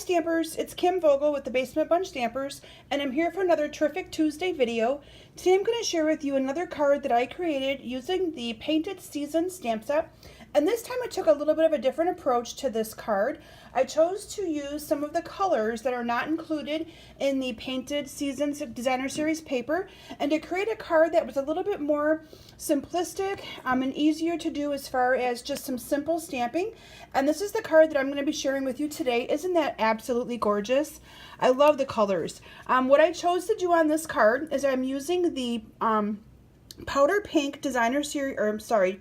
Stampers, it's Kim Vogel with the Basement Bunch Stampers, and I'm here for another terrific Tuesday video. Today I'm going to share with you another card that I created using the Painted Season Stampset, and this time I took a little bit of a different approach to this card. I chose to use some of the colors that are not included in the Painted Season Designer Series paper, and to create a card that was a little bit more simplistic and easier to do as far as just some simple stamping. And this is the card that I'm going to be sharing with you today. Isn't that absolutely gorgeous? I love the colors. What I chose to do on this card is I'm using the powder pink designer series,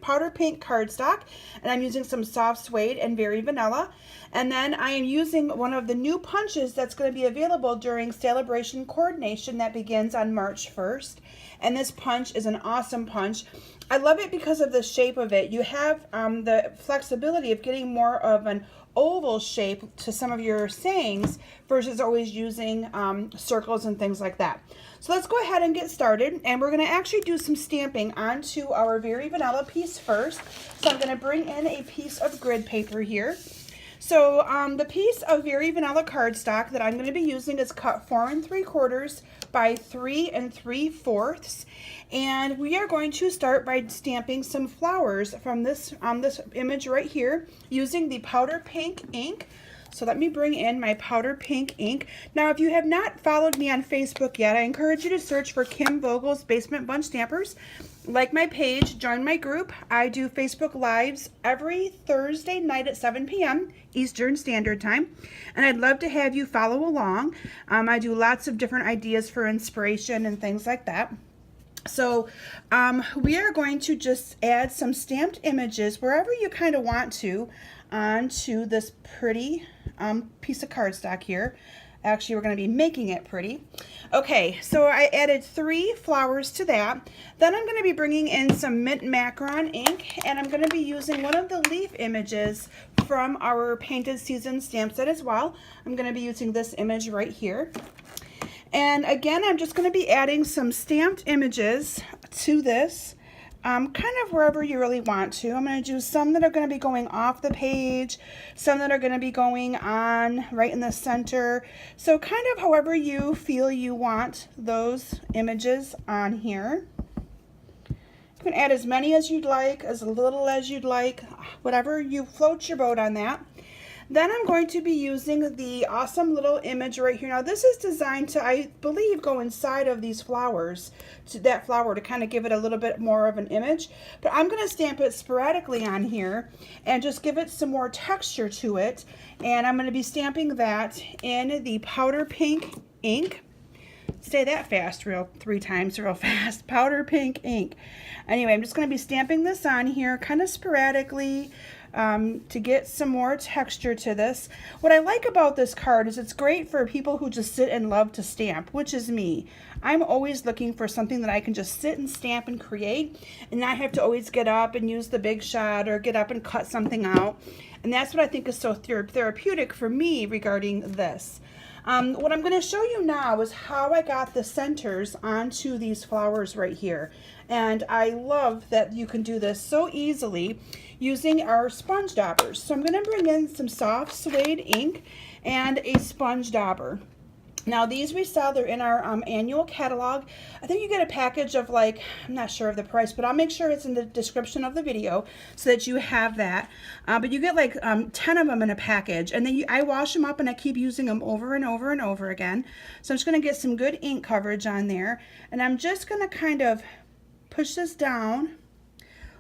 powder pink cardstock, and I'm using some soft suede and very vanilla. And then I am using one of the new punches that's going to be available during Celebration Coordination that begins on March 1st. And this punch is an awesome punch. I love it because of the shape of it. You have the flexibility of getting more of an oval shape to some of your sayings versus always using circles and things like that. So let's go ahead and get started, and we're going to actually do some stamping onto our very vanilla piece first. So I'm going to bring in a piece of grid paper here. So the piece of very vanilla cardstock that I'm going to be using is cut 4 3/4 by 3 3/4, and we are going to start by stamping some flowers from this image right here using the powder pink ink. So let me bring in my powder pink ink. Now, if you have not followed me on Facebook yet, I encourage you to search for Kim Vogel's Basement Bunch Stampers. Like my page, join my group. I do Facebook Lives every Thursday night at 7 p.m. Eastern Standard Time, and I'd love to have you follow along. I do lots of different ideas for inspiration and things like that. So we are going to just add some stamped images wherever you kind of want to onto this pretty piece of cardstock here. Actually, we're going to be making it pretty. Okay, so I added 3 flowers to that. Then I'm going to be bringing in some mint macaron ink, and I'm going to be using one of the leaf images from our Painted Season stamp set as well. I'm going to be using this image right here. And again, I'm just going to be adding some stamped images to this, kind of wherever you really want to. I'm going to do some that are going to be going off the page, some that are going to be going on right in the center. So kind of however you feel you want those images on here. You can add as many as you'd like, as little as you'd like, whatever you float your boat on that. Then I'm going to be using the awesome little image right here. Now this is designed to, I believe, go inside of these flowers, to that flower, to kind of give it a little bit more of an image. But I'm going to stamp it sporadically on here and just give it some more texture to it. And I'm going to be stamping that in the powder pink ink. Say that fast 3 times real fast. Powder pink ink. Anyway, I'm just going to be stamping this on here kind of sporadically to get some more texture to this. What I like about this card is it's great for people who just sit and love to stamp, which is me. I'm always looking for something that I can just sit and stamp and create and not have to always get up and use the big shot or get up and cut something out. And that's what I think is so therapeutic for me regarding this. What I'm going to show you now is how I got the centers onto these flowers right here. And I love that you can do this so easily using our sponge daubers. So I'm going to bring in some soft suede ink and a sponge dauber. Now these we sell, they're in our annual catalog. I think you get a package of, like, I'm not sure of the price, but I'll make sure it's in the description of the video so that you have that. But you get like 10 of them in a package, and then I wash them up and I keep using them over and over and over again. So I'm just going to get some good ink coverage on there, and I'm just going to kind of push this down.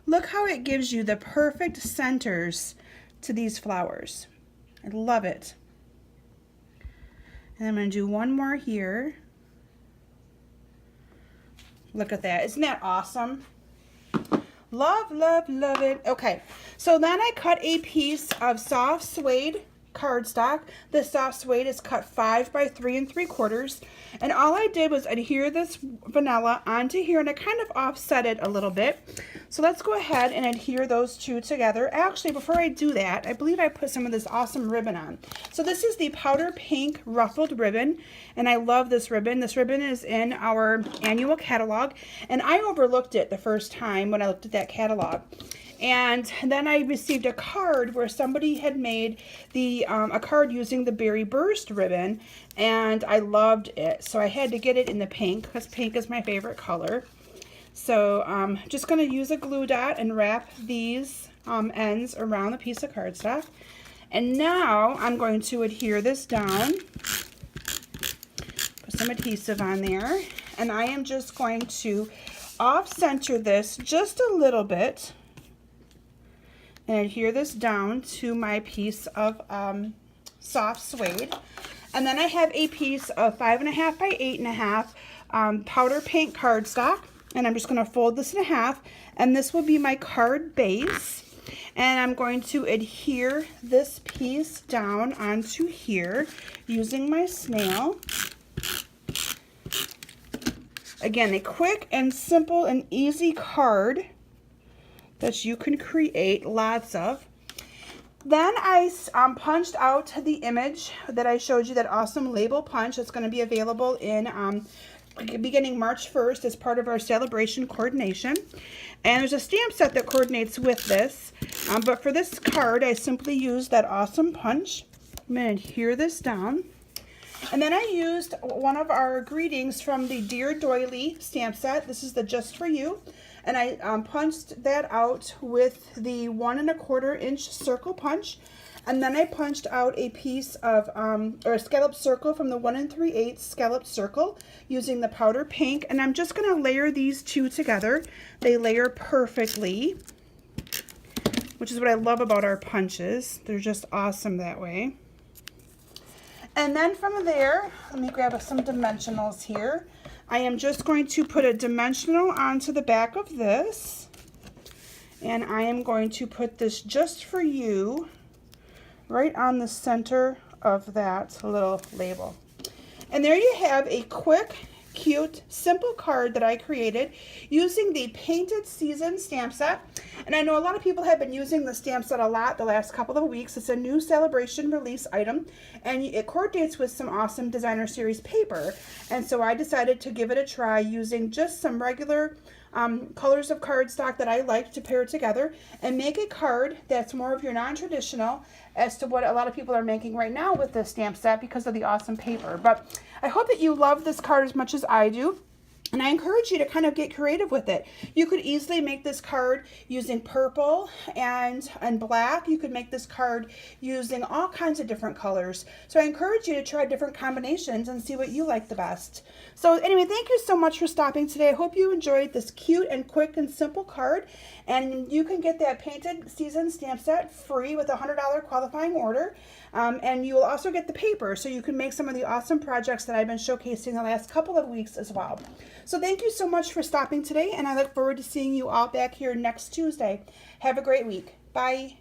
Look how it gives you the perfect centers to these flowers. I love it. And I'm going to do one more here. Look at that. Isn't that awesome? Love, love, love it. Okay, so then I cut a piece of soft suede cardstock. The soft suede is cut 5 by 3 3/4, and all I did was adhere this vanilla onto here, and I kind of offset it a little bit. So let's go ahead and adhere those two together. Actually, before I do that, I believe I put some of this awesome ribbon on. So this is the powder pink ruffled ribbon, and I love this ribbon. This ribbon is in our annual catalog, and I overlooked it the first time when I looked at that catalog. And then I received a card where somebody had made a card using the Berry Burst ribbon, and I loved it. So I had to get it in the pink because pink is my favorite color. So I'm just going to use a glue dot and wrap these ends around a piece of cardstock. And now I'm going to adhere this down. Put some adhesive on there. And I am just going to off-center this just a little bit and adhere this down to my piece of soft suede. And then I have a piece of 5.5 by 8.5 powder paint cardstock, and I'm just going to fold this in half, and this will be my card base. And I'm going to adhere this piece down onto here using my snail. Again, a quick and simple and easy card that you can create lots of. Then I punched out the image that I showed you, that awesome label punch. It's going to be available in beginning March 1st as part of our celebration coordination. And there's a stamp set that coordinates with this. But for this card, I simply used that awesome punch. I'm going to adhere this down. And then I used one of our greetings from the Dear Doily stamp set. This is the Just For You. And I punched that out with the 1 1/4 inch circle punch. And then I punched out a piece of, or a scallop circle from the 1 3/8 scallop circle using the powder pink. And I'm just going to layer these two together. They layer perfectly, which is what I love about our punches. They're just awesome that way. And then from there, let me grab some dimensionals here. I am just going to put a dimensional onto the back of this. And I am going to put this Just For You right on the center of that little label. And there you have a quick, cute, simple card that I created using the Painted Season stamp set. And I know a lot of people have been using the stamp set a lot the last couple of weeks. It's a new celebration release item, and it coordinates with some awesome Designer Series paper. And so I decided to give it a try using just some regular colors of cardstock that I like to pair together and make a card that's more of your non-traditional as to what a lot of people are making right now with this stamp set because of the awesome paper. But I hope that you love this card as much as I do. And I encourage you to kind of get creative with it. You could easily make this card using purple and black. You could make this card using all kinds of different colors. So I encourage you to try different combinations and see what you like the best. So anyway, thank you so much for stopping today. I hope you enjoyed this cute and quick and simple card. And you can get that Painted Season stamp set free with a $100 qualifying order. And you will also get the paper, so you can make some of the awesome projects that I've been showcasing the last couple of weeks as well. So thank you so much for stopping today, and I look forward to seeing you all back here next Tuesday. Have a great week. Bye.